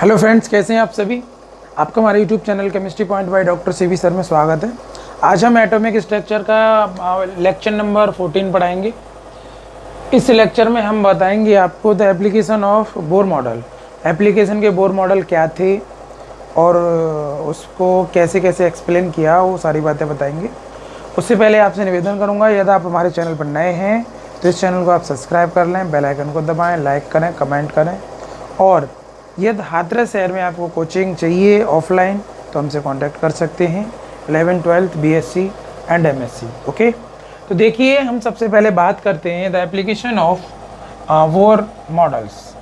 Hello friends, कैसे हैं आप सभी। आपका हमारे YouTube channel chemistry point by doctor CV sir में स्वागत है। आज हम एटॉमिक स्ट्रक्चर का लेक्चर नंबर 14 पढ़ाएंगे। इस लेक्चर में हम बताएंगे आपको the application of Bohr model. Application के बोर मॉडल क्या थे और उसको कैसे कैसे एक्सप्लेन किया, वो सारी बातें बताएंगे। उससे पहले आपसे निवेदन करूँगा, यदि आप हमारे चैनल पर नए हैं तो इस चैनल को आप सब्सक्राइब कर लें, बेल आइकन को दबाएँ, लाइक करें, कमेंट करें। और यदि हाथरस शहर में आपको कोचिंग चाहिए ऑफलाइन तो हमसे कांटेक्ट कर सकते हैं। 11th 12th BSc and MSc। Okay, तो देखिए हम सबसे पहले बात करते हैं the application of bore models.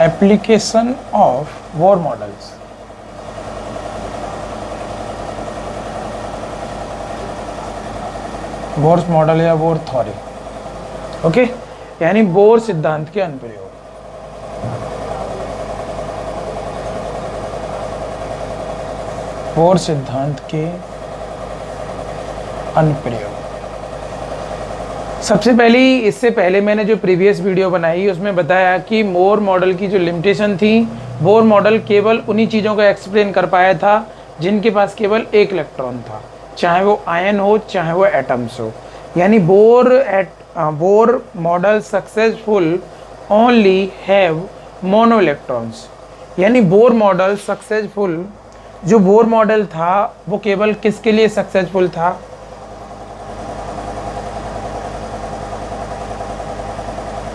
Application of bore models. Bohr model या बोर थ्योरी, ओके, यानी बोर सिद्धांत के अनुप्रयोग। बोर सिद्धांत के अनुप्रयोग। सबसे पहली, इससे पहले मैंने जो प्रीवियस वीडियो बनाई उसमें बताया कि बोर मॉडल की जो लिमिटेशन थी, बोर मॉडल केवल उन्हीं चीज़ों को एक्सप्लेन कर पाया था जिनके पास केवल एक इलेक्ट्रॉन था, चाहे वो आयन हो चाहे वो एटम्स हो। यानी Bohr model successful only have mono electrons. यानी बोर मॉडल सक्सेसफुल, जो बोर मॉडल था वो केवल किसके लिए सक्सेसफुल था?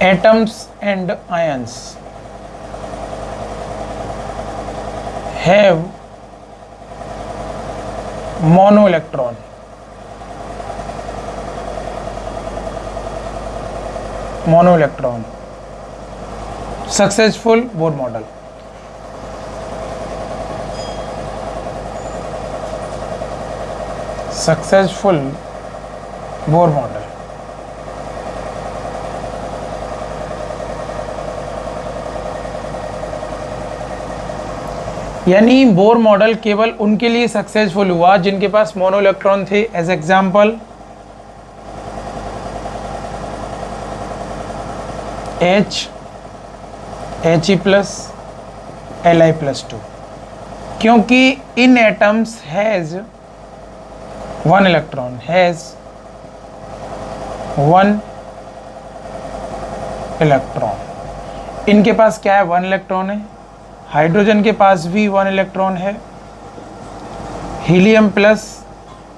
Atoms and ions have mono electron. Mono electron successful Bohr model. Successful Bohr model. यानी बोर मॉडल केवल उनके लिए सक्सेसफुल हुआ जिनके पास मोनो इलेक्ट्रॉन थे। एज एग्जांपल He+, Li+2, क्योंकि इन atoms has one electron, has one electron. इनके पास क्या है? वन इलेक्ट्रॉन है। हाइड्रोजन के पास भी वन इलेक्ट्रॉन है। हीलियम प्लस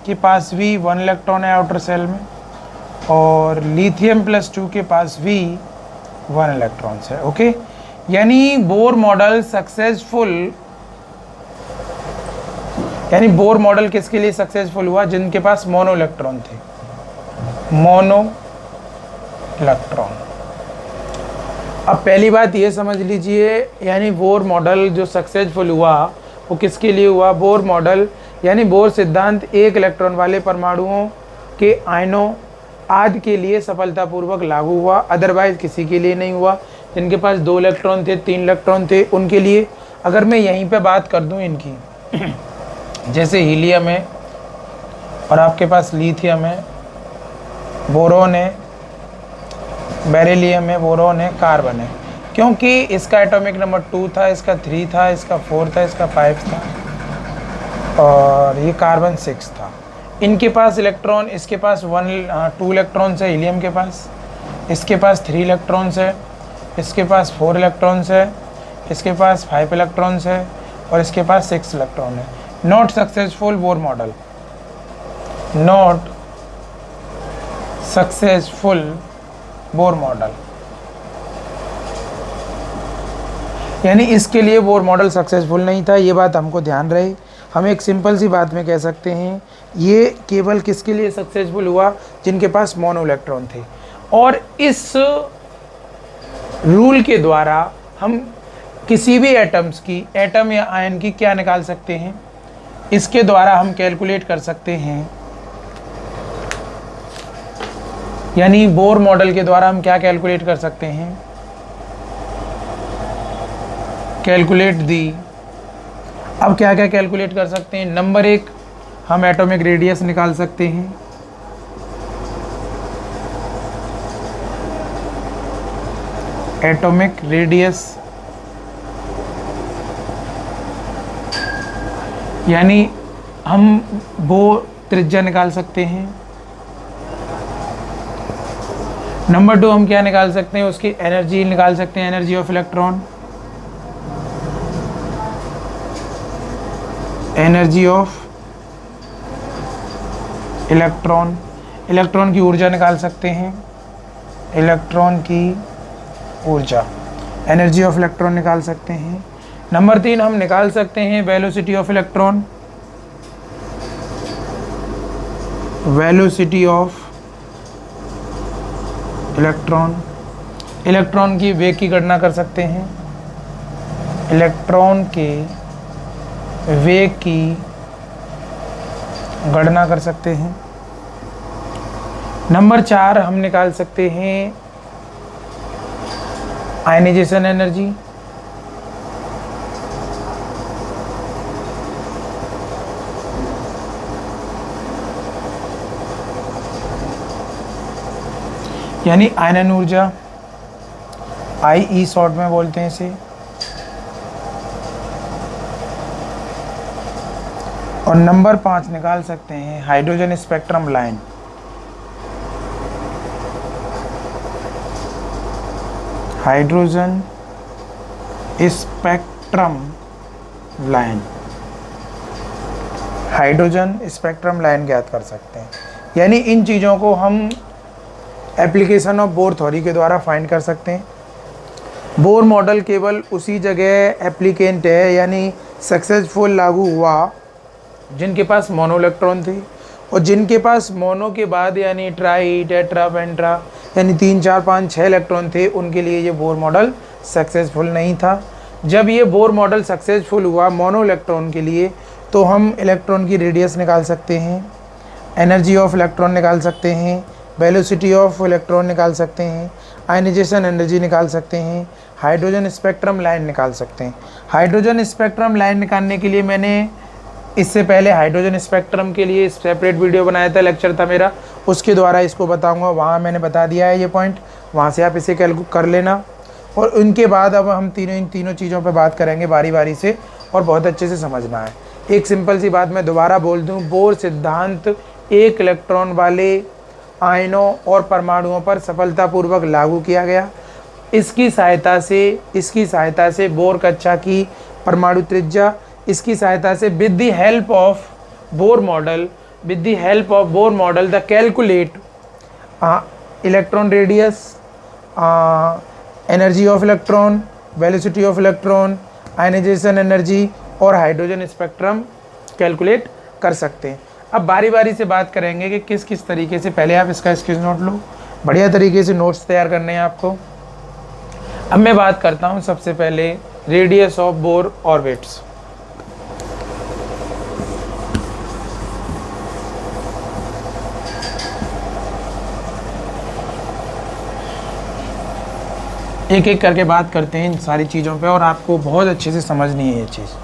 के पास भी वन इलेक्ट्रॉन है आउटर सेल में, और लिथियम+2 के पास भी वन इलेक्ट्रॉन्स है। ओके, यानी बोर मॉडल सक्सेसफुल, यानी बोर मॉडल किसके लिए सक्सेसफुल हुआ? जिनके पास मोनो इलेक्ट्रॉन थे। Mono electron. अब पहली बात ये समझ लीजिए, यानी बोर मॉडल जो सक्सेसफुल हुआ वो किसके लिए हुआ? बोर मॉडल यानी बोर सिद्धांत एक इलेक्ट्रॉन वाले परमाणुओं के आयनों आदि के लिए सफलतापूर्वक लागू हुआ, अदरवाइज किसी के लिए नहीं हुआ। जिनके पास 2 इलेक्ट्रॉन थे, 3 इलेक्ट्रॉन थे, उनके लिए। अगर मैं यहीं पे बात कर दूं इनकी, जैसे हीलियम है और आपके पास लिथियम है, बोरोन है, बेरिलियम है, बोरोन है, कार्बन है। क्योंकि इसका एटॉमिक नंबर 2 था, इसका 3 था, इसका 4 था, इसका 5 था, और ये कार्बन 6 था। इनके पास इलेक्ट्रॉन, इसके पास 2 इलेक्ट्रॉन्स है हीलियम के पास, इसके पास 3 इलेक्ट्रॉन्स है, इसके पास 4 इलेक्ट्रॉन्स है, इसके पास 5 इलेक्ट्रॉन्स है, और इसके पास 6 इलेक्ट्रॉन है। Not successful Bohr model. Not successful Bohr model, यानी इसके लिए बोर मॉडल सक्सेसफुल नहीं था। ये बात हमको ध्यान रहे। हम एक सिंपल सी बात में कह सकते हैं, ये केवल किसके लिए सक्सेसफुल हुआ? जिनके पास मोनो इलेक्ट्रॉन थे। और इस रूल के द्वारा हम किसी भी एटम्स की, एटम या आयन की क्या निकाल सकते हैं? इसके द्वारा हम कैलकुलेट कर सकते हैं, यानी बोर मॉडल के द्वारा हम क्या कैलकुलेट कर सकते हैं? Calculate the. अब क्या क्या कैलकुलेट कर सकते हैं? नंबर 1, हम एटॉमिक रेडियस निकाल सकते हैं। एटॉमिक रेडियस, यानी हम बोर त्रिज्या निकाल सकते हैं। नंबर 2 हम क्या निकाल सकते हैं, उसकी एनर्जी निकाल सकते हैं, energy of electron, energy of electron, electron की ऊर्जा निकाल सकते हैं, इलेक्ट्रॉन की ऊर्जा, एनर्जी ऑफ इलेक्ट्रॉन निकाल सकते हैं। नंबर 3 हम निकाल सकते हैं velocity of electron, velocity of electron, electron की वेग की गणना कर सकते हैं, इलेक्ट्रॉन के वेग की गणना कर सकते हैं। नंबर 4 हम निकाल सकते हैं आयनाइजेशन एनर्जी, यानी आयनन ऊर्जा, IE शॉर्ट में बोलते हैं इसे। और नंबर 5 निकाल सकते हैं hydrogen spectrum line, hydrogen spectrum line, hydrogen spectrum line ज्ञात कर सकते हैं। यानी इन चीज़ों को हम एप्लीकेशन ऑफ बोर थ्योरी के द्वारा फाइंड कर सकते हैं। बोर मॉडल केवल उसी जगह एप्लीकेंट है, यानी सक्सेसफुल लागू हुआ जिनके पास मोनो इलेक्ट्रॉन थे, और जिनके पास मोनो के बाद यानी ट्राई, टेट्रा, पेंट्रा यानी 3, 4, 5, 6 इलेक्ट्रॉन थे, उनके लिए ये बोर मॉडल सक्सेसफुल नहीं था। जब ये बोर मॉडल सक्सेसफुल हुआ मोनो इलेक्ट्रॉन के लिए, तो हम इलेक्ट्रॉन की रेडियस निकाल सकते हैं, एनर्जी ऑफ इलेक्ट्रॉन निकाल सकते हैं, वेलोसिटी ऑफ इलेक्ट्रॉन निकाल सकते हैं, आयनाइजेशन एनर्जी निकाल सकते हैं, हाइड्रोजन स्पेक्ट्रम लाइन निकाल सकते हैं। हाइड्रोजन स्पेक्ट्रम लाइन निकालने के लिए मैंने इससे पहले हाइड्रोजन स्पेक्ट्रम के लिए सेपरेट वीडियो बनाया था, लेक्चर था मेरा, उसके द्वारा इसको बताऊंगा। वहाँ मैंने बता दिया है ये पॉइंट, वहाँ से आप इसे कैलकुलेट कर लेना। और उनके बाद अब हम इन तीनों चीज़ों पर बात करेंगे बारी बारी से, और बहुत अच्छे से समझना है। एक सिंपल सी बात मैं दोबारा बोल दूँ, बोर सिद्धांत एक इलेक्ट्रॉन वाले आयनों और परमाणुओं पर सफलतापूर्वक लागू किया गया। इसकी सहायता से बोर कक्षा की परमाणु त्रिज्या, इसकी सहायता से with the help of Bohr model the calculate electron radius, energy of electron, velocity of electron, ionisation energy और हाइड्रोजन स्पेक्ट्रम कैलकुलेट कर सकते हैं। अब बारी बारी से बात करेंगे कि किस किस तरीके से, पहले आप इसका स्क्रीनशॉट लो, बढ़िया तरीके से नोट्स तैयार करने हैं आपको। अब मैं बात करता हूँ सबसे पहले रेडियस ऑफ बोर ऑर्बिट्स। एक एक करके बात करते हैं इन सारी चीज़ों पे, और आपको बहुत अच्छे से समझनी है ये चीज़।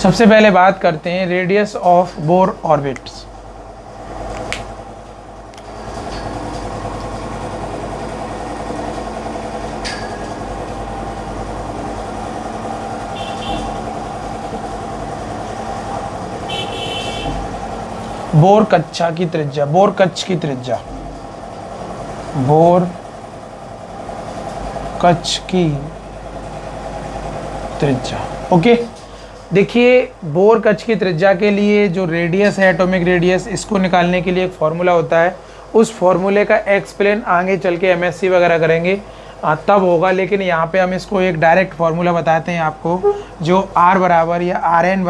सबसे पहले बात करते हैं radius of bore orbits. Bore कक्षा की त्रिज्या, बोर कक्ष की त्रिज्या, बोर कक्ष की त्रिज्या। ओके, देखिए बोर कक्ष की त्रिज्या के लिए जो रेडियस है, एटॉमिक रेडियस, इसको निकालने के लिए एक फार्मूला होता है। उस फार्मूले का एक्सप्लेन आगे चल के MSc वगैरह करेंगे तब होगा, लेकिन यहाँ पे हम इसको एक डायरेक्ट फार्मूला बताते हैं आपको, जो R बराबर या RN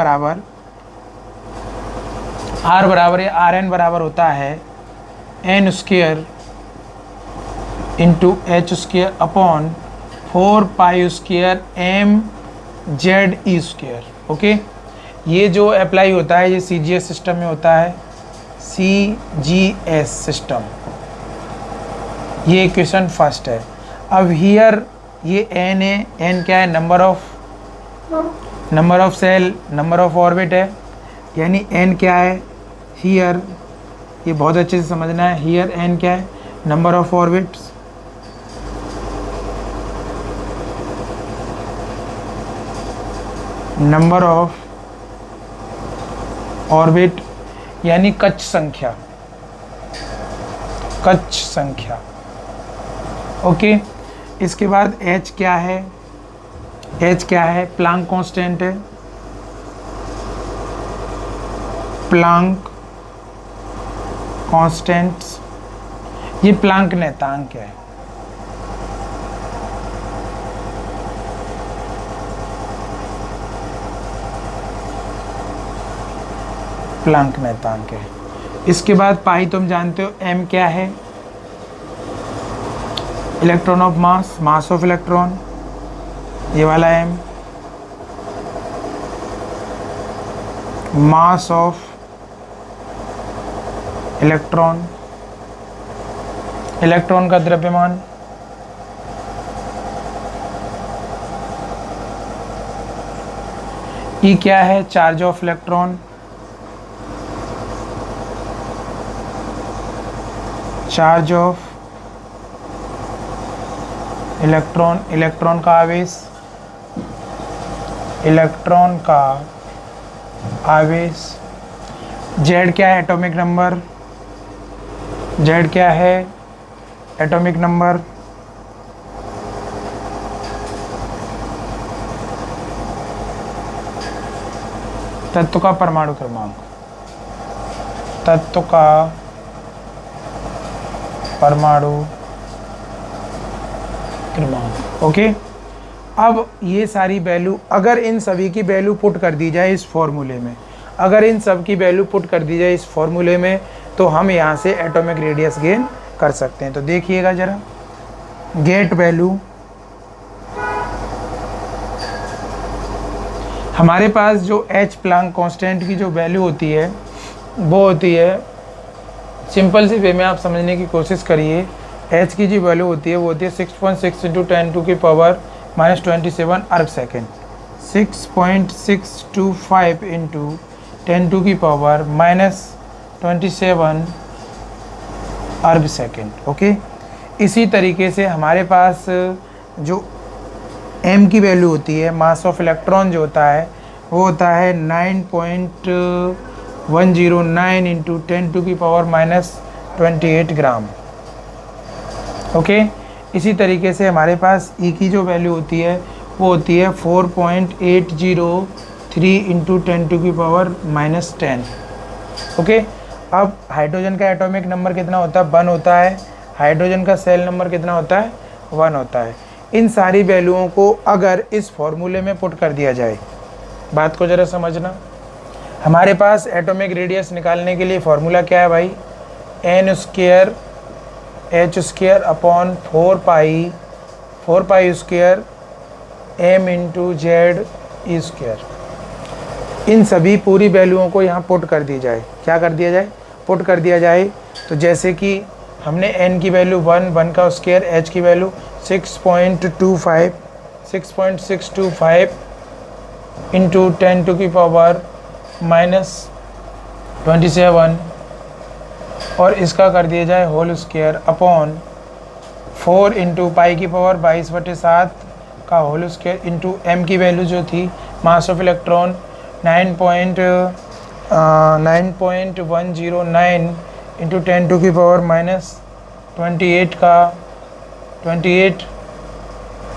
बराबर होता है n square into h square upon 4 pi square mze square. Okay, ये जो अप्लाई होता है ये CGS सिस्टम में होता है, CGS सिस्टम, ये इक्वेशन फर्स्ट है। अब हियर ये n है, n क्या है, number of shell, number of orbit है, यानी n क्या है हियर, ये बहुत अच्छे से समझना है, हियर n क्या है, number of orbits, number of orbit यानी कक्ष संख्या, कक्ष संख्या। ओके, इसके बाद h क्या है, h क्या है, प्लांक कांस्टेंट है, प्लांक कांस्टेंट्स, ये प्लांक नियतांक है। प्लांक नियतांक है। इसके बाद पाई तुम जानते हो, m क्या है, electron of mass, mass of electron, ये वाला m, mass of electron, electron का द्रव्यमान, E क्या है, charge of electron, charge of electron, electron का आवेश, इलेक्ट्रॉन का आवेश। Z क्या है, एटॉमिक नंबर, Z क्या है, एटॉमिक नंबर। तत्व का परमाणु क्रमांक, तत्व का परमाणु क्रमांक। ओके, अब ये सारी वैल्यू, अगर इन सभी की वैल्यू पुट कर दी जाए इस फॉर्मूले में, अगर इन सब की वैल्यू पुट कर दी जाए इस फॉर्मूले में, तो हम यहाँ से एटॉमिक रेडियस गेन कर सकते हैं। तो देखिएगा जरा, गेट वैल्यू, हमारे पास जो H प्लांक कांस्टेंट की जो वैल्यू होती है वो होती है, सिंपल सी वे में आप समझने की कोशिश करिए। H की जो वैल्यू होती है वो होती है 6.6 इंटू 10⁻⁻27 अर्ग सेकेंड, 6.625 इंटू 10⁻⁻27 अर्ग सेकेंड। ओके, इसी तरीके से हमारे पास जो m की वैल्यू होती है, मास ऑफ इलेक्ट्रॉन जो होता है वो होता है 9.109 इंटू 10⁻⁻28 ग्राम। ओके, इसी तरीके से हमारे पास E की जो वैल्यू होती है वो होती है 4.803 इंटू 10⁻⁻10। ओके, अब हाइड्रोजन का एटॉमिक नंबर कितना होता है, 1 होता है। हाइड्रोजन का सेल नंबर कितना होता है, 1 होता है। इन सारी वैल्यूओं को अगर इस फॉर्मूले में पुट कर दिया जाए, बात को ज़रा समझना, हमारे पास एटॉमिक रेडियस निकालने के लिए फॉर्मूला क्या है भाई, n square h² upon 4 pi square m into Z ई स्क्वायर। इन सभी पूरी वैल्यूओं को यहाँ पुट कर दी जाए, क्या कर दिया जाए, पुट कर दिया जाए। तो जैसे कि हमने n की वैल्यू 1 का स्क्वायर, h की वैल्यू 6.625 इंटू 10⁻⁻27 और इसका कर दिया जाए whole square upon 4 into pi की पावर 22/7 का होल स्क्वायर इंटू m की वैल्यू जो थी, मास ऑफ इलेक्ट्रॉन 9.109 इंटू 10⁻⁻28 का 28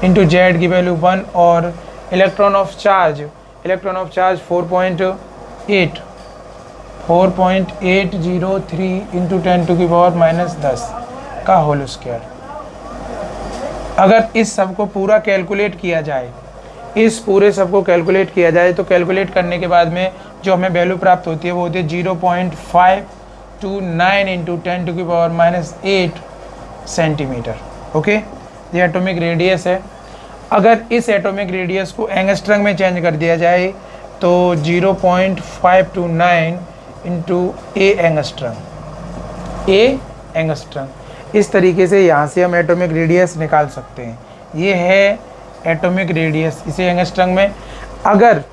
इंटू जेड की वैल्यू 1 और इलेक्ट्रॉन ऑफ चार्ज 4.803 इंटू 10⁻⁻10 का होल स्क्वायर। अगर इस सब को पूरा कैलकुलेट किया जाए, इस पूरे सब को कैलकुलेट किया जाए, तो कैलकुलेट करने के बाद में जो हमें वैल्यू प्राप्त होती है वो होती है 0.529 इंटू 10⁻⁻8 सेंटीमीटर। ओके, ये एटॉमिक रेडियस है। अगर इस एटॉमिक रेडियस को एंगस्ट्रम में चेंज कर दिया जाए तो 0.529 इंटू ए एंगस्ट्रम। इस तरीके से यहाँ से हम एटॉमिक रेडियस निकाल सकते हैं। ये है एटॉमिक रेडियस, इसे एंगस्ट्रम में। अगर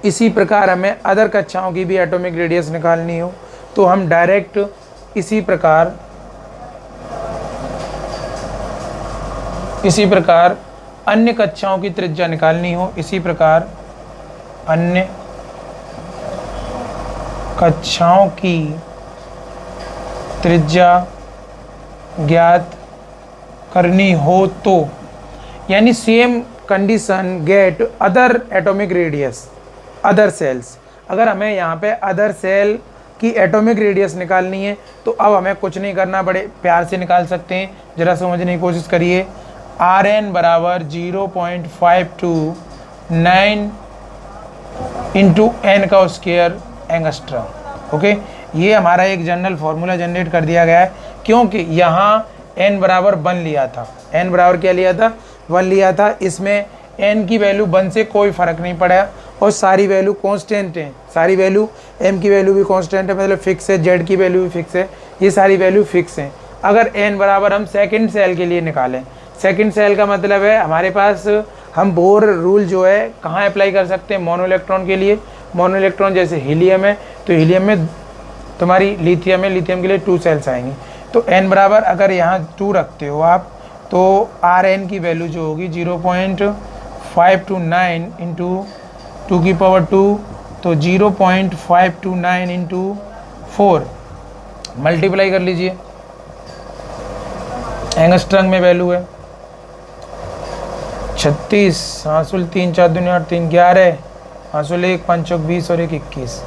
इसी प्रकार हमें अदर कक्षाओं की भी एटॉमिक रेडियस निकालनी हो तो हम डायरेक्ट इसी प्रकार इसी प्रकार अन्य कक्षाओं की त्रिज्या निकालनी हो, इसी प्रकार अन्य कक्षाओं की त्रिज्या ज्ञात करनी हो तो, यानी same condition get other atomic radius other sales. अगर हमें यहाँ पे अदर सेल की एटॉमिक रेडियस निकालनी है तो अब हमें कुछ नहीं करना, बड़े प्यार से निकाल सकते हैं। ज़रा समझने की कोशिश करिए। आर एन बराबर 0.529 इंटू एन का स्क्वायर एंगस्ट्रम। ओके, ये हमारा एक जनरल फार्मूला जनरेट कर दिया गया है, क्योंकि यहाँ एन बराबर 1 लिया था। एन बराबर क्या लिया था? 1 लिया था। इसमें एन की वैल्यू 1 से कोई फ़र्क नहीं पड़ा और सारी वैल्यू कांस्टेंट हैं। सारी वैल्यू, एम की वैल्यू भी कांस्टेंट है, मतलब फिक्स है, जेड की वैल्यू भी फिक्स है, ये सारी वैल्यू फिक्स हैं। अगर एन बराबर हम सेकंड सेल के लिए निकालें, सेकंड सेल का मतलब है हमारे पास, हम बोर रूल जो है कहाँ अप्लाई कर सकते हैं? मोनो इलेक्ट्रॉन के लिए। मोनो इलेक्ट्रॉन जैसे हीलियम है तो हीलियम में तुम्हारी लिथियम है, लिथियम के लिए 2 सेल्स आएंगी। तो एन बराबर अगर यहाँ 2 रखते हो आप, तो आर एन की वैल्यू जो होगी 0.529 इंटू 2 की पावर 2, तो 0.529 इंटू 4 मल्टीप्लाई कर लीजिए। एंगस्ट्रम में वैल्यू है 36, हांसुल 3 4 दूनी 8 3 11, हांसुल 1 5 चौक 20 और 1 21,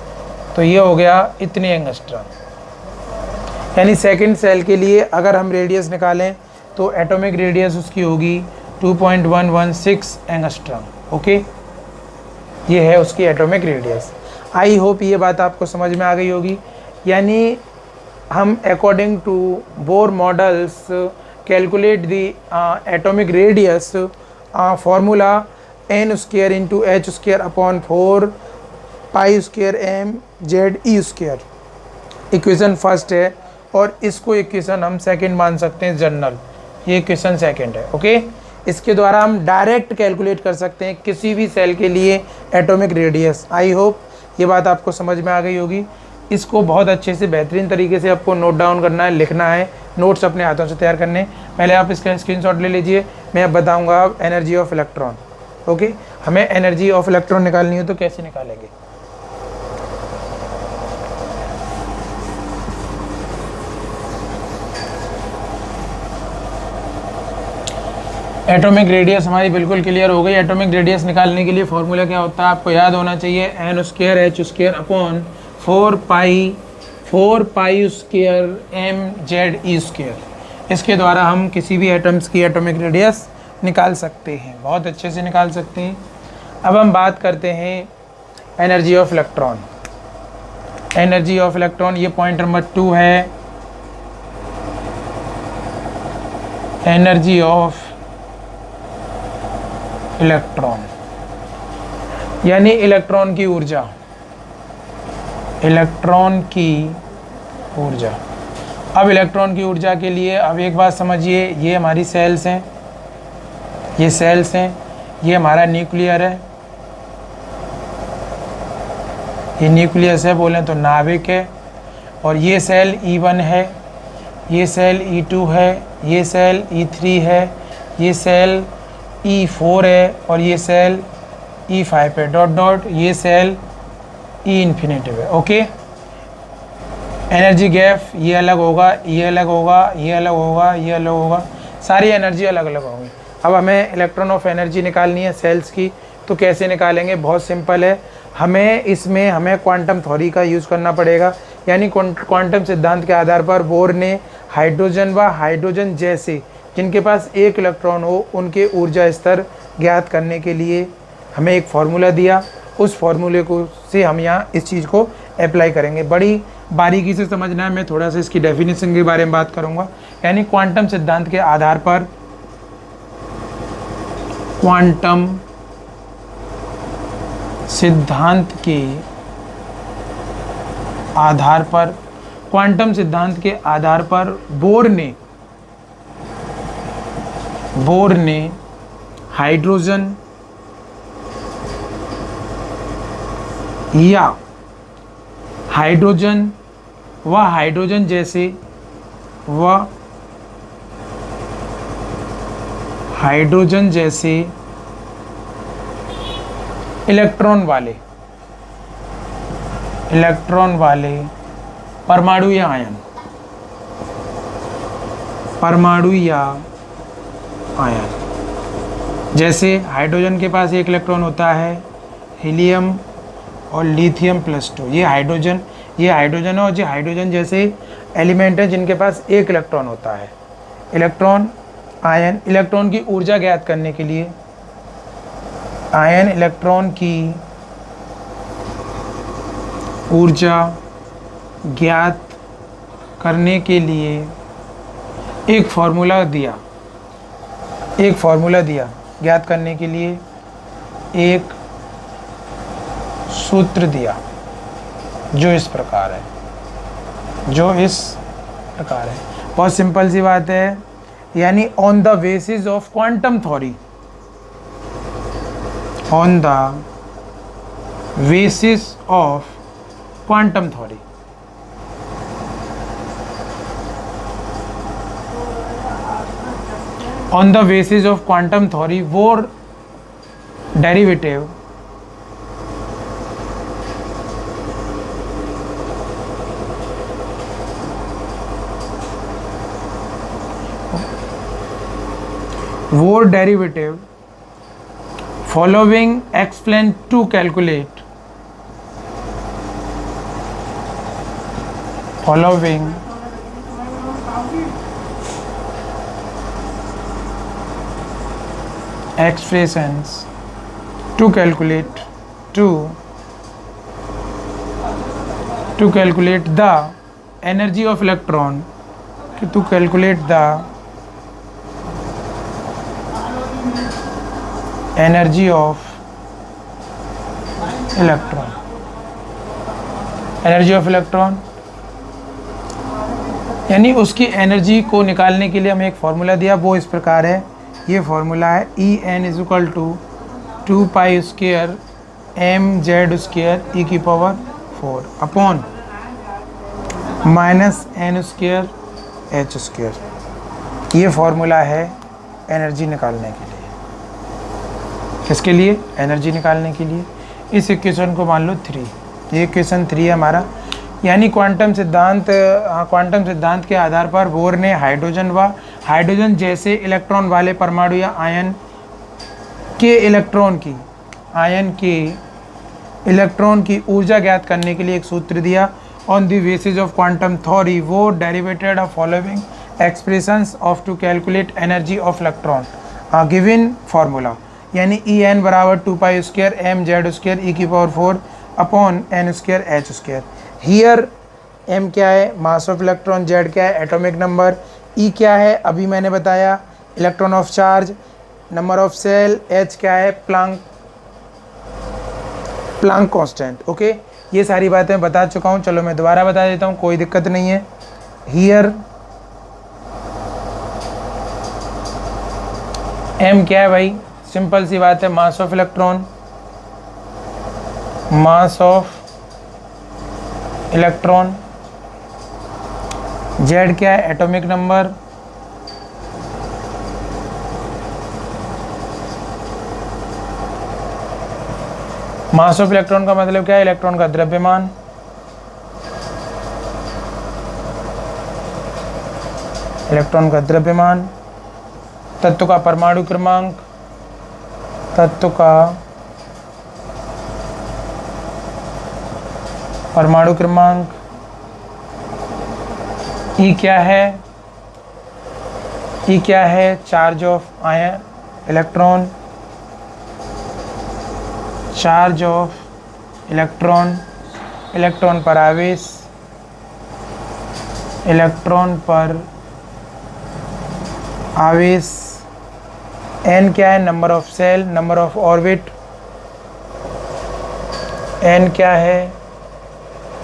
तो ये हो गया इतनी एंगस्ट्रम। यानी सेकंड सेल के लिए अगर हम रेडियस निकालें तो एटॉमिक रेडियस उसकी होगी 2.116 एंगस्ट्रम। ओके, ये है उसकी एटॉमिक रेडियस। आई होप ये बात आपको समझ में आ गई होगी। यानी हम according to Bohr models calculate the atomic radius formula n square into h square upon 4 pi square M Z E square equation first है, और इसको इक्वेशन हम सेकंड मान सकते हैं जनरल। ये इक्वेशन सेकंड है। ओके, इसके द्वारा हम डायरेक्ट कैलकुलेट कर सकते हैं किसी भी सेल के लिए एटॉमिक रेडियस। आई होप ये बात आपको समझ में आ गई होगी। इसको बहुत अच्छे से बेहतरीन तरीके से आपको नोट डाउन करना है, लिखना है, नोट्स अपने हाथों से तैयार करने। पहले आप इसका स्क्रीनशॉट ले लीजिए, मैं अब बताऊंगा एनर्जी ऑफ इलेक्ट्रॉन। ओके, हमें एनर्जी ऑफ इलेक्ट्रॉन निकालनी हो तो कैसे निकालेंगे? एटॉमिक रेडियस हमारी बिल्कुल क्लियर हो गई। एटॉमिक रेडियस निकालने के लिए फॉर्मूला क्या होता है आपको याद होना चाहिए, N square H square upon 4 pi square M Z ई स्क्वायर। इसके द्वारा हम किसी भी एटम्स की एटॉमिक रेडियस निकाल सकते हैं, बहुत अच्छे से निकाल सकते हैं। अब हम बात करते हैं energy of electron. Energy of electron, ये पॉइंट नंबर 2 है, एनर्जी ऑफ इलेक्ट्रॉन, यानी इलेक्ट्रॉन की ऊर्जा। इलेक्ट्रॉन की ऊर्जा। अब इलेक्ट्रॉन की ऊर्जा के लिए अब एक बात समझिए, ये हमारी सेल्स हैं, ये सेल्स हैं, ये हमारा न्यूक्लियर है, ये न्यूक्लियस है बोलें तो नाभिक है, और ये सेल E1 है, ये सेल E2 है, ये सेल E3 है, ये सेल E4 है, और ये सेल E5 है, डॉट डॉट, ये सेल E इन्फिनेटिव है। ओके, एनर्जी गैप ये अलग होगा, ये अलग होगा, ये अलग होगा, ये अलग होगा, सारी एनर्जी अलग अलग होगी। अब हमें इलेक्ट्रॉन ऑफ एनर्जी निकालनी है सेल्स की, तो कैसे निकालेंगे? बहुत सिंपल है, हमें क्वांटम थ्योरी का यूज़ करना पड़ेगा। यानी क्वांटम सिद्धांत के आधार पर बोर ने हाइड्रोजन व हाइड्रोजन जैसे जिनके पास एक इलेक्ट्रॉन हो उनके ऊर्जा स्तर ज्ञात करने के लिए हमें एक फार्मूला दिया। उस फार्मूले को से हम यहाँ इस चीज़ को अप्लाई करेंगे। बड़ी बारीकी से समझना है, मैं थोड़ा सा इसकी डेफिनेशन के बारे में बात करूँगा। यानी क्वांटम सिद्धांत के आधार पर, क्वांटम सिद्धांत के आधार पर, क्वांटम सिद्धांत के आधार पर बोर ने हाइड्रोजन या हाइड्रोजन व हाइड्रोजन जैसे हाइड्रोजन जैसे इलेक्ट्रॉन वाले परमाणु या आयन, जैसे हाइड्रोजन के पास एक इलेक्ट्रॉन होता है, हीलियम और लिथियम +2। ये हाइड्रोजन है, और ये हाइड्रोजन जैसे एलिमेंट हैं जिनके पास एक इलेक्ट्रॉन होता है। इलेक्ट्रॉन आयन, इलेक्ट्रॉन की ऊर्जा ज्ञात करने के लिए, आयन इलेक्ट्रॉन की ऊर्जा ज्ञात करने के लिए एक फॉर्मूला दिया, ज्ञात करने के लिए एक सूत्र दिया जो इस प्रकार है, बहुत सिंपल सी बात है। यानी on the basis of quantum theory, on the basis of quantum theory, on the basis of quantum theory, वो derivative following explain to calculate, following expressions to calculate the energy of electron, to calculate the energy of electron, यानी उसकी energy को निकालने के लिए हमें एक formula दिया, वो इस प्रकार है। ये फॉर्मूला है En = 2π² mz² e⁴ अपॉन -n² h²। ये फॉर्मूला है एनर्जी निकालने के लिए। किसके लिए? एनर्जी निकालने के लिए। इस इक्वेशन को मान लो 3, ये इक्वेशन 3 है हमारा। यानी क्वांटम सिद्धांत के आधार पर बोर ने हाइड्रोजन जैसे इलेक्ट्रॉन वाले परमाणु या आयन के इलेक्ट्रॉन की ऊर्जा ज्ञात करने के लिए एक सूत्र दिया। On the basis of quantum theory वो derivated of following expressions of to calculate energy of electron given formula, यानी En = 2π² mz² e⁴ अपॉन n² h²। हियर m क्या है? Mass of electron. z क्या है? Atomic number. e क्या है? अभी मैंने बताया, electron of charge. Number of shell. h क्या है? Planck constant. ओके, ये सारी बातें बता चुका हूँ, चलो मैं दोबारा बता देता हूँ, कोई दिक्कत नहीं है। हियर m क्या है भाई? सिंपल सी बात है, मास ऑफ इलेक्ट्रॉन। z क्या है? Atomic number. Mass of electron का मतलब क्या है? इलेक्ट्रॉन का द्रव्यमान। तत्व का परमाणु क्रमांक। E क्या है? Charge of ion electron. Electron पर आवेश। n क्या है? Number of shell. Number of orbit. n क्या है?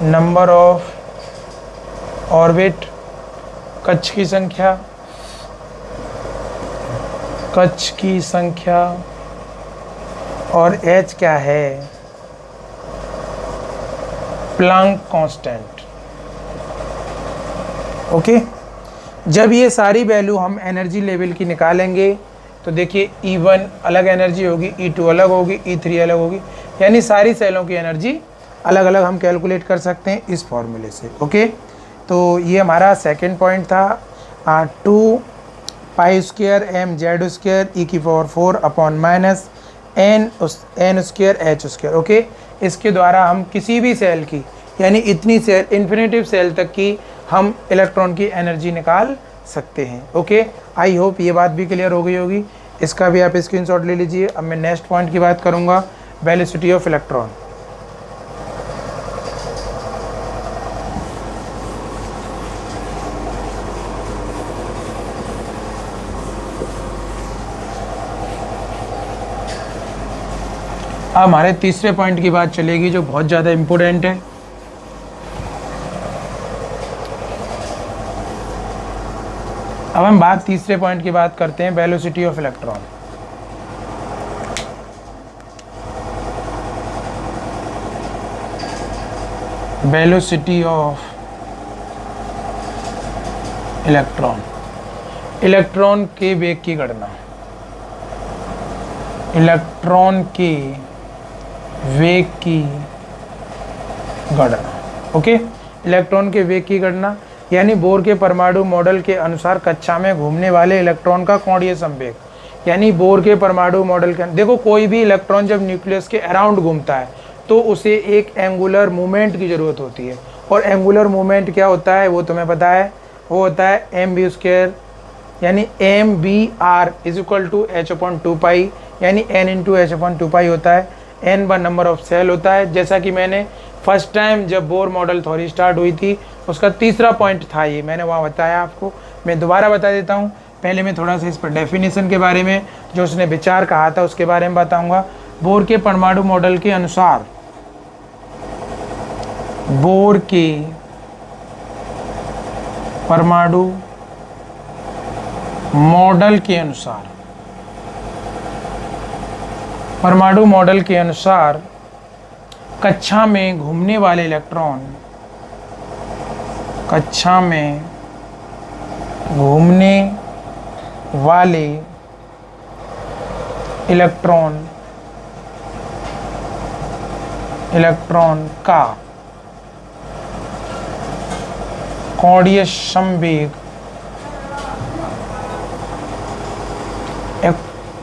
Number of orbit. कक्ष की संख्या। और h क्या है? Planck constant. ओके, जब ये सारी वैल्यू हम एनर्जी लेवल की निकालेंगे, तो देखिए E1 अलग एनर्जी होगी, E2 अलग होगी, E3 अलग होगी, यानी सारी सेलों की एनर्जी अलग अलग हम कैलकुलेट कर सकते हैं इस फॉर्मूले से। ओके, तो ये हमारा सेकंड पॉइंट था। 2 pi square M Z square E की power 4 upon minus N square H square. Okay, इसके द्वारा हम किसी भी सेल की, यानी इतनी सेल, इन्फिनिटिव सेल तक की हम इलेक्ट्रॉन की एनर्जी निकाल सकते हैं। ओके, आई होप ये बात भी क्लियर हो गई होगी। इसका भी आप स्क्रीनशॉट ले लीजिए। अब मैं नेक्स्ट पॉइंट की बात करूँगा, वेलोसिटी ऑफ इलेक्ट्रॉन। अब हमारे तीसरे पॉइंट की बात चलेगी जो बहुत ज़्यादा इम्पोर्टेंट है। अब हम तीसरे पॉइंट की बात करते हैं, velocity of electron. Velocity of electron, electron के वेग की गणना, इलेक्ट्रॉन के वेग की गणना। ओके, इलेक्ट्रॉन के वेग की गणना यानी बोर के परमाणु मॉडल के अनुसार कक्षा में घूमने वाले इलेक्ट्रॉन का कोणीय संवेग, यानी बोर के परमाणु मॉडल के, देखो कोई भी इलेक्ट्रॉन जब न्यूक्लियस के अराउंड घूमता है तो उसे एक एंगुलर मूवमेंट की ज़रूरत होती है। और एंगुलर मूवमेंट क्या होता है वो तुम्हें पता है, वो होता है mv², यानी mvr is equal to h/2π, यानी n × h/2π होता है। n बार नंबर ऑफ सेल होता है। जैसा कि मैंने फर्स्ट टाइम जब बोर मॉडल थ्योरी स्टार्ट हुई थी उसका तीसरा पॉइंट था ये, मैंने वहाँ बताया आपको, मैं दोबारा बता देता हूँ। पहले मैं थोड़ा सा इस पर डेफिनेशन के बारे में, जो उसने विचार कहा था उसके बारे में बताऊँगा। बोर के परमाणु मॉडल के अनुसार, बोर के परमाणु मॉडल के अनुसार, परमाणु मॉडल के अनुसार कक्षा में घूमने वाले इलेक्ट्रॉन, कक्षा में घूमने वाले इलेक्ट्रॉन, इलेक्ट्रॉन का कोणीय संवेग,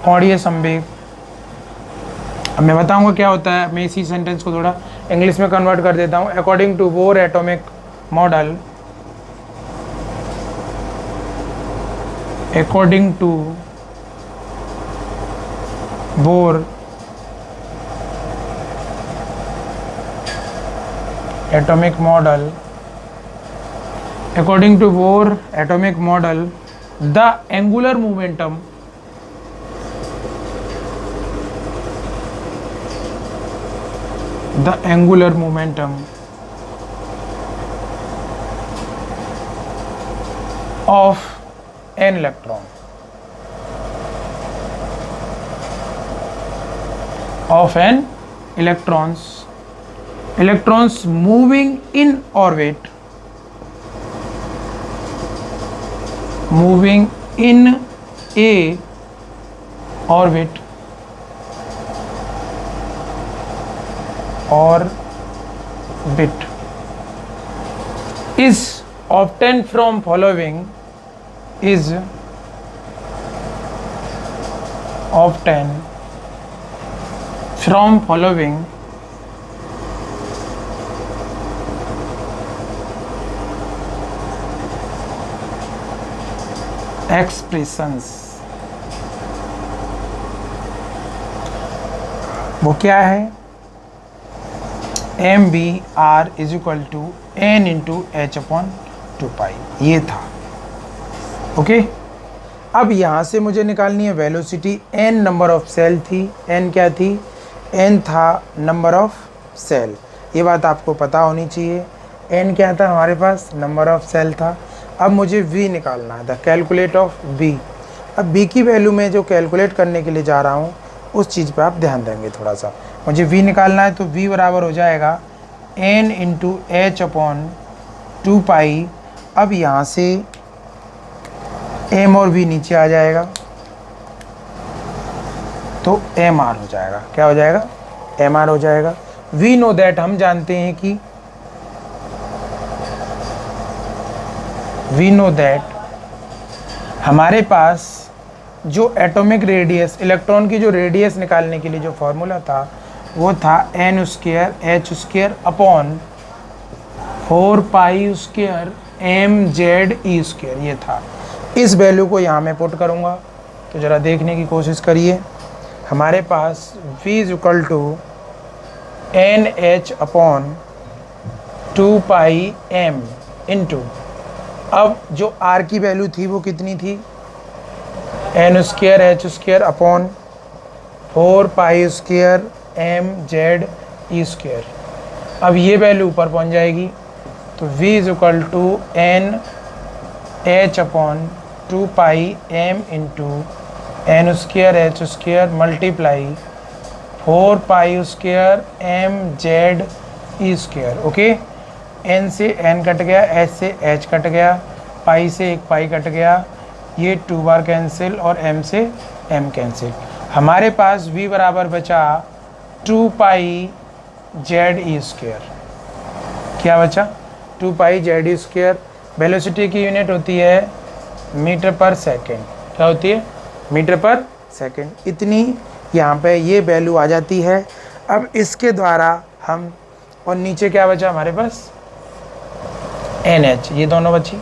कोणीय संवेग, अब मैं बताऊंगा क्या होता है। मैं इसी सेंटेंस को थोड़ा इंग्लिश में कन्वर्ट कर देता हूं। According to Bohr atomic model, according to Bohr atomic model, according to Bohr atomic model, the angular momentum of an electron, of an electrons moving in orbit, moving in a orbit is obtained from following, is obtained from following expressions. वो क्या है, mvr is equal to n × h/2π, ये था। Okay, अब यहाँ से मुझे निकालनी है velocity. n number of shell थी, n क्या थी, n था नंबर ऑफ सेल, ये बात आपको पता होनी चाहिए। n क्या था हमारे पास, नंबर ऑफ सेल था। अब मुझे v निकालना है, द कैलकुलेट ऑफ v। अब v की वैल्यू में जो कैलकुलेट करने के लिए जा रहा हूँ उस चीज़ पे आप ध्यान देंगे थोड़ा सा। मुझे v निकालना है तो v बराबर हो जाएगा n × h/2π। अब यहाँ से m और v नीचे आ जाएगा, तो एम आर हो जाएगा। क्या हो जाएगा? एम आर हो जाएगा। वी नो दैट, हम जानते हैं कि वी नो दैट हमारे पास जो एटॉमिक रेडियस, इलेक्ट्रॉन की जो रेडियस निकालने के लिए जो फॉर्मूला था वो था N square H square upon 4 pi square M Z ई स्क्वायर, ये था। इस वैल्यू को यहाँ मैं पुट करूँगा, तो ज़रा देखने की कोशिश करिए। हमारे पास v is equal to N H upon 2 pi M into, अब जो r की वैल्यू थी वो कितनी थी? N square H square upon 4 pi square M Z ई स्क्वायर। अब ये वैल्यू ऊपर पहुंच जाएगी, तो v is equal to N H upon 2 pi M into N square H square multiply 4 pi square M Z E square. Okay, N से N cut गया, H से H cut गया, पाई से एक पाई कट गया, ये 2 बार कैंसिल और m से m कैंसिल। हमारे पास v बराबर बचा 2 पाई जेड ई स्क्वायर। क्या बचा? 2 pi z E square. Velocity की यूनिट होती है मीटर पर सेकेंड। क्या होती है? मीटर पर सेकेंड। इतनी यहाँ पे ये वैल्यू आ जाती है। अब इसके द्वारा हम, और नीचे क्या बचा हमारे पास? NH, ये दोनों बची।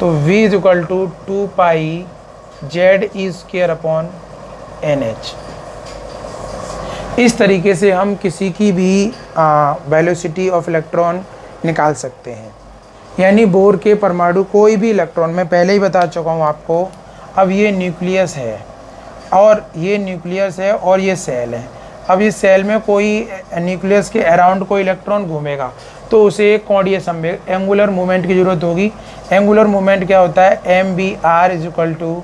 तो v is equal to 2 pi z E square upon NH। इस तरीके से हम किसी की भी वेलोसिटी ऑफ इलेक्ट्रॉन निकाल सकते हैं। यानी बोर के परमाणु कोई भी इलेक्ट्रॉन, मैं पहले ही बता चुका हूँ आपको। अब ये न्यूक्लियस है और ये न्यूक्लियस है और ये सेल है। अब इस सेल में कोई न्यूक्लियस के अराउंड कोई इलेक्ट्रॉन घूमेगा तो उसे एक कोणीय संवेग, एंगुलर मूवमेंट की ज़रूरत होगी। एंगुलर मूवमेंट क्या होता है? M v r is equal to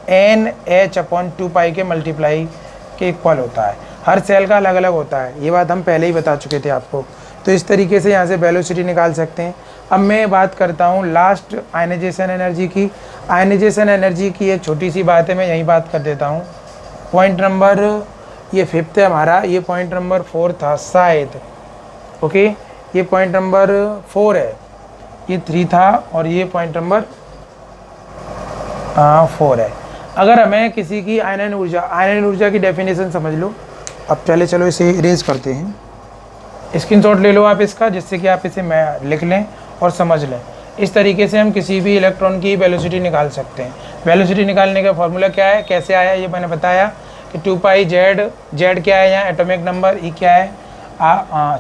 N H upon 2 pi के मल्टीप्लाई के इक्वल होता है। हर सेल का अलग अलग होता है, ये बात हम पहले ही बता चुके थे आपको। तो इस तरीके से यहाँ से वेलोसिटी निकाल सकते हैं। अब मैं बात करता हूँ लास्ट आयनाइजेशन एनर्जी की। आयनाइजेशन एनर्जी की एक छोटी सी बात है, मैं यही बात कर देता हूँ। पॉइंट नंबर, ये 5th है हमारा, ये पॉइंट नंबर 4 था शायद। ओके, ये पॉइंट नंबर 4 है, ये 3 था और ये पॉइंट नंबर 4 है। अगर हमें किसी की आयनन ऊर्जा की डेफिनेशन समझ लो। अब चलो इसे इरेज करते हैं। स्क्रीनशॉट ले लो आप इसका, जिससे कि आप इसे मैं लिख लें और समझ लें। इस तरीके से हम किसी भी इलेक्ट्रॉन की वेलोसिटी निकाल सकते हैं। वेलोसिटी निकालने का फॉर्मूला क्या है, कैसे आया, ये मैंने बताया कि 2 पाई जेड क्या है यहाँ एटॉमिक नंबर, ई क्या है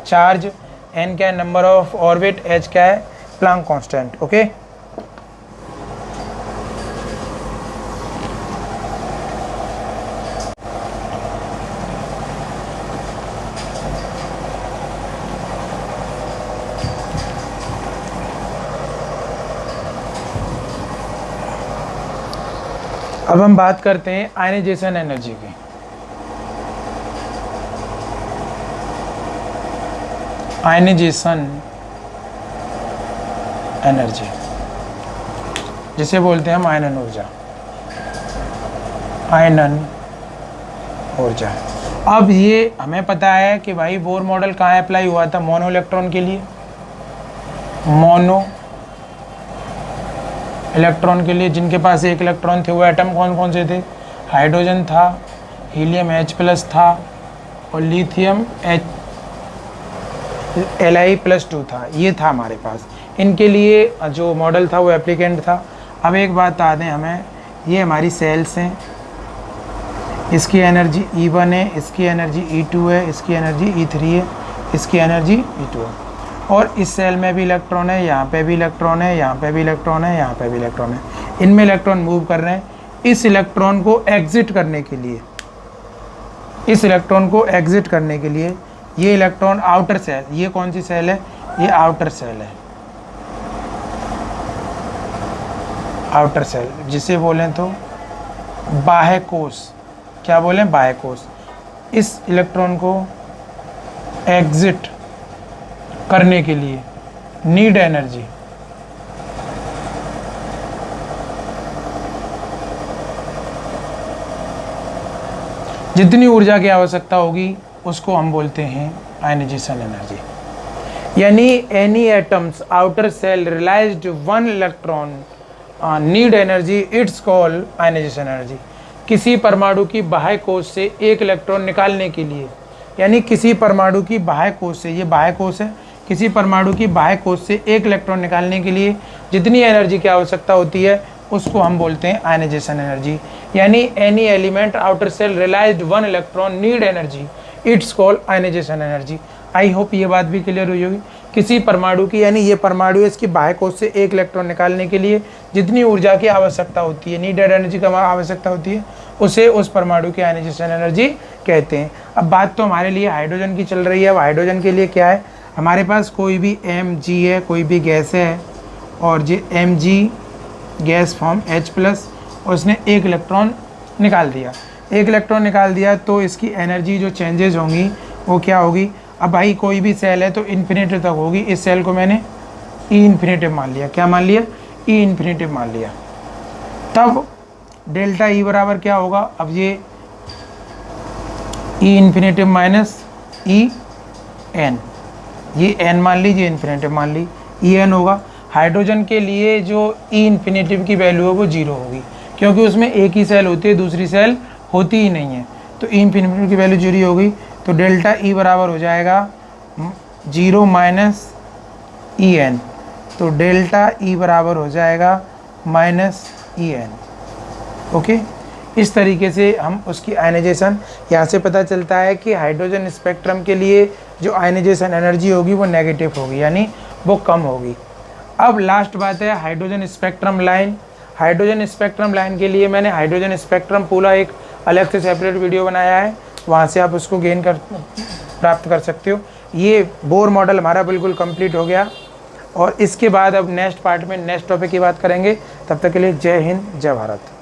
चार्ज, एन क्या है नंबर ऑफ ऑर्बिट, एच क्या है प्लांक कांस्टेंट। ओके, अब हम बात करते हैं आयनाइजेशन एनर्जी की। आयनाइजेशन एनर्जी जिसे बोलते हैं हम आयनन ऊर्जा। आयनन ऊर्जा। अब ये हमें पता है कि भाई बोर मॉडल कहाँ अप्लाई हुआ था? मोनो इलेक्ट्रॉन के लिए, मोनो इलेक्ट्रॉन के लिए जिनके पास एक इलेक्ट्रॉन थे। वो एटम कौन कौन से थे? हाइड्रोजन था, हीलियम H+ था और लिथियम Li+2 था। ये था हमारे पास। इनके लिए जो मॉडल था वो एप्लीकेंट था। अब एक बात बता दें हमें, ये हमारी सेल्स हैं, इसकी एनर्जी E1 है, इसकी एनर्जी E2 है, इसकी एनर्जी E3 है, इसकी एनर्जी E2 है। और इस सेल में भी इलेक्ट्रॉन है, यहाँ पे भी इलेक्ट्रॉन है, यहाँ पे भी इलेक्ट्रॉन है, यहाँ पे भी इलेक्ट्रॉन है। इनमें इलेक्ट्रॉन मूव कर रहे हैं। इस इलेक्ट्रॉन को एग्जिट करने के लिए, ये इलेक्ट्रॉन आउटर सेल, ये कौन सी सेल है? ये आउटर सेल है, आउटर सेल जिसे बोलें तो बाह्य कोश। क्या बोलें? बाह्य कोश। इस इलेक्ट्रॉन को एग्जिट करने के लिए नीड एनर्जी, जितनी ऊर्जा की आवश्यकता होगी उसको हम बोलते हैं आयनाइजेशन एनर्जी। यानी any atoms outer shell released 1 electron need energy, it's call ionisation energy. किसी परमाणु की बाह्य कोश से एक इलेक्ट्रॉन निकालने के लिए, यानी किसी परमाणु की बाह्य कोश से, ये बाह्य कोश है, किसी परमाणु की बाह्य कोश से एक इलेक्ट्रॉन निकालने के लिए जितनी एनर्जी की आवश्यकता होती है उसको हम बोलते हैं आयनाइजेशन एनर्जी। यानी any element outer shell released 1 electron need energy, it's called ionisation energy. I hope ये बात भी क्लियर हुई होगी। किसी परमाणु की, यानी ये परमाणु है, इसकी बाह्य कोश से एक इलेक्ट्रॉन निकालने के लिए जितनी ऊर्जा की आवश्यकता होती है, नीडेड एनर्जी की आवश्यकता होती है, उसे उस परमाणु की आयनाइजेशन एनर्जी कहते हैं। अब बात तो हमारे लिए हाइड्रोजन की चल रही है। अब हाइड्रोजन के लिए क्या है, हमारे पास कोई भी Mg है, कोई भी गैस है, और जो Mg गैस फॉर्म H+, और उसने एक इलेक्ट्रॉन निकाल दिया, एक इलेक्ट्रॉन निकाल दिया, तो इसकी एनर्जी जो चेंजेस होंगी वो क्या होगी। अब भाई कोई भी सेल है तो इन्फिनिटी तक होगी। इस सेल को मैंने E इन्फिनिटिव मान लिया। क्या मान लिया? E इन्फिनिटिव मान लिया। तब डेल्टा E बराबर क्या होगा, अब ये E इन्फिनिटिव माइनस En, ये n मान लीजिए, इन्फिनिटिव मान ली, En होगा। हाइड्रोजन के लिए जो E इन्फिनिटिव की वैल्यू है वो 0 होगी, क्योंकि उसमें एक ही सेल होती है, दूसरी सेल होती ही नहीं है। तो E इन्फिनिटिव की वैल्यू 0 होगी, तो डेल्टा E बराबर हो जाएगा 0 माइनस En। तो डेल्टा E बराबर हो जाएगा -En। ओके, इस तरीके से हम उसकी आयनाइजेशन, यहाँ से पता चलता है कि हाइड्रोजन स्पेक्ट्रम के लिए जो आयनाइजेशन एनर्जी होगी वो नेगेटिव होगी, यानी वो कम होगी। अब लास्ट बात है hydrogen spectrum line. Hydrogen spectrum line के लिए मैंने हाइड्रोजन स्पेक्ट्रम पूरा एक अलग से सेपरेट वीडियो बनाया है, वहाँ से आप उसको प्राप्त कर सकते हो। ये बोर मॉडल हमारा बिल्कुल कंप्लीट हो गया, और इसके बाद अब नेक्स्ट पार्ट में नेक्स्ट टॉपिक की बात करेंगे। तब तक के लिए जय हिंद, जय भारत।